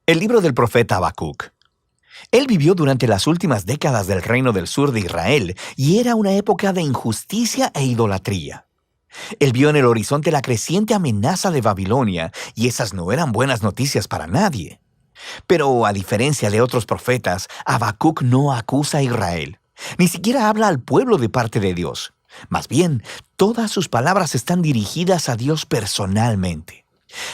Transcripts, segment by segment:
El libro del profeta Habacuc. Él vivió durante las últimas décadas del reino del sur de Israel y era una época de injusticia e idolatría. Él vio en el horizonte la creciente amenaza de Babilonia y esas no eran buenas noticias para nadie. Pero a diferencia de otros profetas, Habacuc no acusa a Israel. Ni siquiera habla al pueblo de parte de Dios. Más bien, todas sus palabras están dirigidas a Dios personalmente.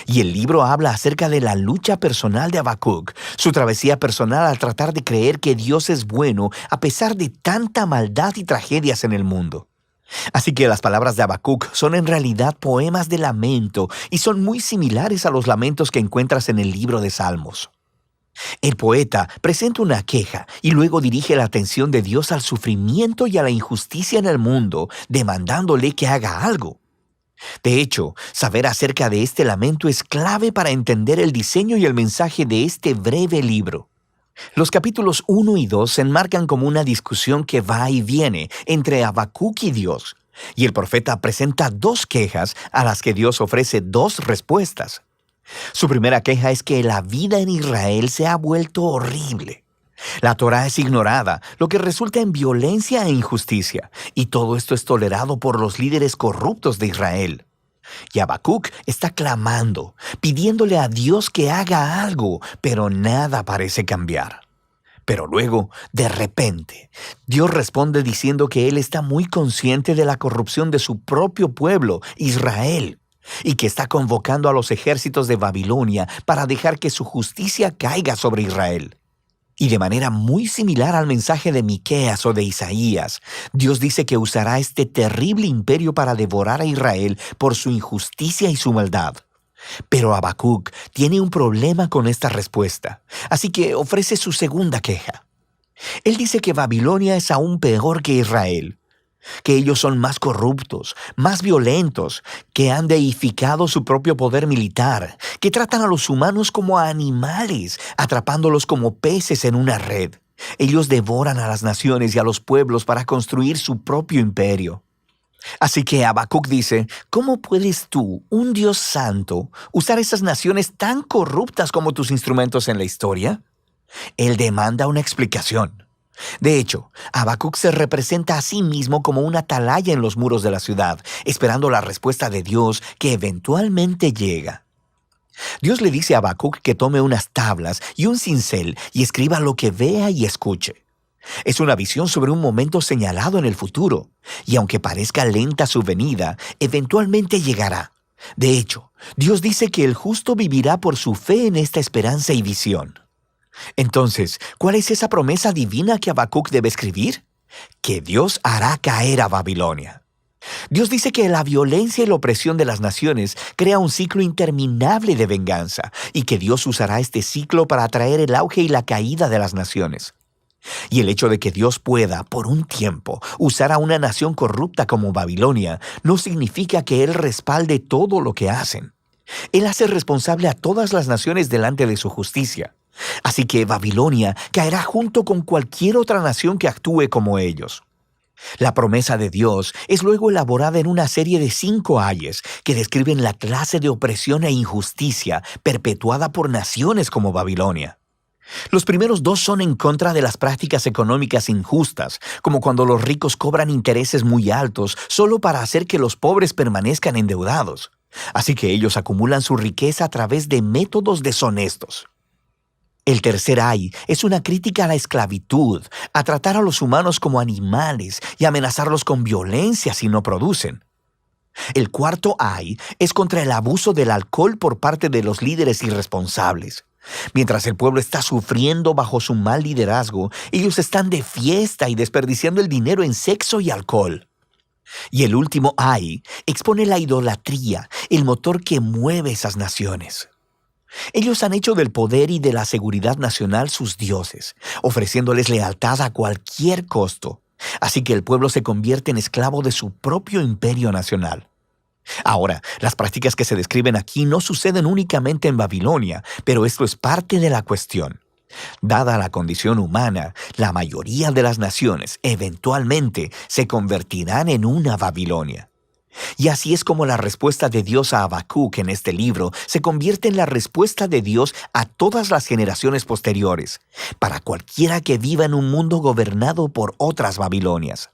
Y el libro habla acerca de la lucha personal de Habacuc, su travesía personal al tratar de creer que Dios es bueno a pesar de tanta maldad y tragedias en el mundo. Así que las palabras de Habacuc son en realidad poemas de lamento y son muy similares a los lamentos que encuentras en el libro de Salmos. El poeta presenta una queja y luego dirige la atención de Dios al sufrimiento y a la injusticia en el mundo, demandándole que haga algo. De hecho, saber acerca de este lamento es clave para entender el diseño y el mensaje de este breve libro. Los capítulos 1 y 2 se enmarcan como una discusión que va y viene entre Habacuc y Dios, y el profeta presenta dos quejas a las que Dios ofrece dos respuestas. Su primera queja es que la vida en Israel se ha vuelto horrible. La Torá es ignorada, lo que resulta en violencia e injusticia, y todo esto es tolerado por los líderes corruptos de Israel. Y Habacuc está clamando, pidiéndole a Dios que haga algo, pero nada parece cambiar. Pero luego, de repente, Dios responde diciendo que Él está muy consciente de la corrupción de su propio pueblo, Israel, y que está convocando a los ejércitos de Babilonia para dejar que su justicia caiga sobre Israel. Y de manera muy similar al mensaje de Miqueas o de Isaías, Dios dice que usará este terrible imperio para devorar a Israel por su injusticia y su maldad. Pero Habacuc tiene un problema con esta respuesta, así que ofrece su segunda queja. Él dice que Babilonia es aún peor que Israel, que ellos son más corruptos, más violentos, que han deificado su propio poder militar, que tratan a los humanos como a animales, atrapándolos como peces en una red. Ellos devoran a las naciones y a los pueblos para construir su propio imperio. Así que Habacuc dice, ¿cómo puedes tú, un Dios santo, usar esas naciones tan corruptas como tus instrumentos en la historia? Él demanda una explicación. De hecho, Habacuc se representa a sí mismo como una atalaya en los muros de la ciudad, esperando la respuesta de Dios que eventualmente llega. Dios le dice a Habacuc que tome unas tablas y un cincel y escriba lo que vea y escuche. Es una visión sobre un momento señalado en el futuro, y aunque parezca lenta su venida, eventualmente llegará. De hecho, Dios dice que el justo vivirá por su fe en esta esperanza y visión. Entonces, ¿cuál es esa promesa divina que Habacuc debe escribir? Que Dios hará caer a Babilonia. Dios dice que la violencia y la opresión de las naciones crea un ciclo interminable de venganza y que Dios usará este ciclo para atraer el auge y la caída de las naciones. Y el hecho de que Dios pueda, por un tiempo, usar a una nación corrupta como Babilonia no significa que Él respalde todo lo que hacen. Él hace responsable a todas las naciones delante de su justicia. Así que Babilonia caerá junto con cualquier otra nación que actúe como ellos. La promesa de Dios es luego elaborada en una serie de 5 ayes que describen la clase de opresión e injusticia perpetuada por naciones como Babilonia. Los primeros 2 son en contra de las prácticas económicas injustas, como cuando los ricos cobran intereses muy altos solo para hacer que los pobres permanezcan endeudados. Así que ellos acumulan su riqueza a través de métodos deshonestos. El tercer ay es una crítica a la esclavitud, a tratar a los humanos como animales y amenazarlos con violencia si no producen. El cuarto ay es contra el abuso del alcohol por parte de los líderes irresponsables. Mientras el pueblo está sufriendo bajo su mal liderazgo, ellos están de fiesta y desperdiciando el dinero en sexo y alcohol. Y el último ay expone la idolatría, el motor que mueve esas naciones. Ellos han hecho del poder y de la seguridad nacional sus dioses, ofreciéndoles lealtad a cualquier costo. Así que el pueblo se convierte en esclavo de su propio imperio nacional. Ahora, las prácticas que se describen aquí no suceden únicamente en Babilonia, pero esto es parte de la cuestión. Dada la condición humana, la mayoría de las naciones eventualmente se convertirán en una Babilonia. Y así es como la respuesta de Dios a Habacuc en este libro se convierte en la respuesta de Dios a todas las generaciones posteriores, para cualquiera que viva en un mundo gobernado por otras Babilonias.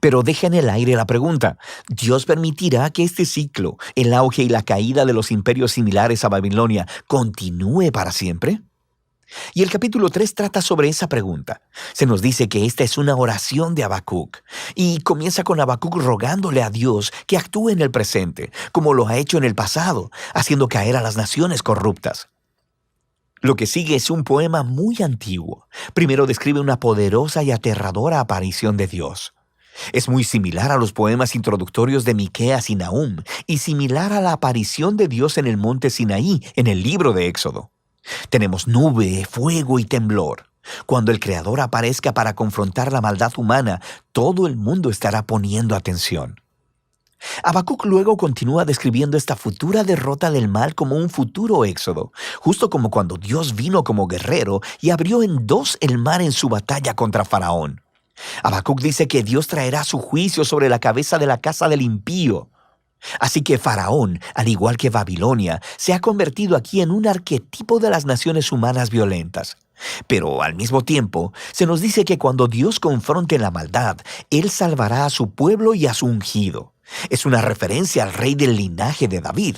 Pero deja en el aire la pregunta: ¿Dios permitirá que este ciclo, el auge y la caída de los imperios similares a Babilonia, continúe para siempre? Y el capítulo 3 trata sobre esa pregunta. Se nos dice que esta es una oración de Habacuc, y comienza con Habacuc rogándole a Dios que actúe en el presente, como lo ha hecho en el pasado, haciendo caer a las naciones corruptas. Lo que sigue es un poema muy antiguo. Primero describe una poderosa y aterradora aparición de Dios. Es muy similar a los poemas introductorios de Miqueas y Nahum, y similar a la aparición de Dios en el monte Sinaí, en el libro de Éxodo. Tenemos nube, fuego y temblor. Cuando el Creador aparezca para confrontar la maldad humana, todo el mundo estará poniendo atención. Habacuc luego continúa describiendo esta futura derrota del mal como un futuro éxodo, justo como cuando Dios vino como guerrero y abrió en dos el mar en su batalla contra Faraón. Habacuc dice que Dios traerá su juicio sobre la cabeza de la casa del impío. Así que Faraón, al igual que Babilonia, se ha convertido aquí en un arquetipo de las naciones humanas violentas. Pero al mismo tiempo, se nos dice que cuando Dios confronte la maldad, Él salvará a su pueblo y a su ungido. Es una referencia al rey del linaje de David.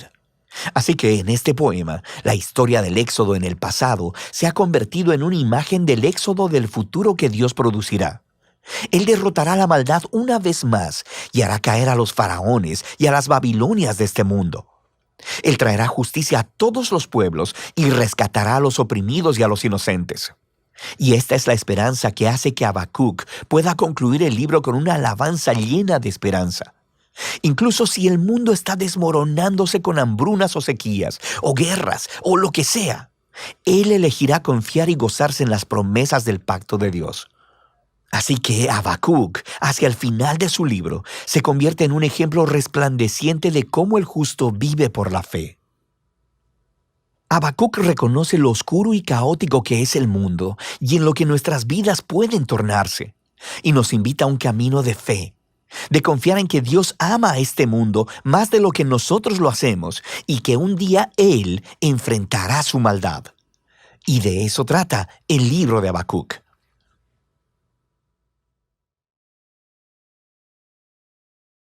Así que en este poema, la historia del éxodo en el pasado se ha convertido en una imagen del éxodo del futuro que Dios producirá. Él derrotará la maldad una vez más y hará caer a los faraones y a las Babilonias de este mundo. Él traerá justicia a todos los pueblos y rescatará a los oprimidos y a los inocentes. Y esta es la esperanza que hace que Habacuc pueda concluir el libro con una alabanza llena de esperanza. Incluso si el mundo está desmoronándose con hambrunas o sequías, o guerras, o lo que sea, Él elegirá confiar y gozarse en las promesas del pacto de Dios. Así que Habacuc, hacia el final de su libro, se convierte en un ejemplo resplandeciente de cómo el justo vive por la fe. Habacuc reconoce lo oscuro y caótico que es el mundo y en lo que nuestras vidas pueden tornarse, y nos invita a un camino de fe, de confiar en que Dios ama a este mundo más de lo que nosotros lo hacemos y que un día Él enfrentará su maldad. Y de eso trata el libro de Habacuc.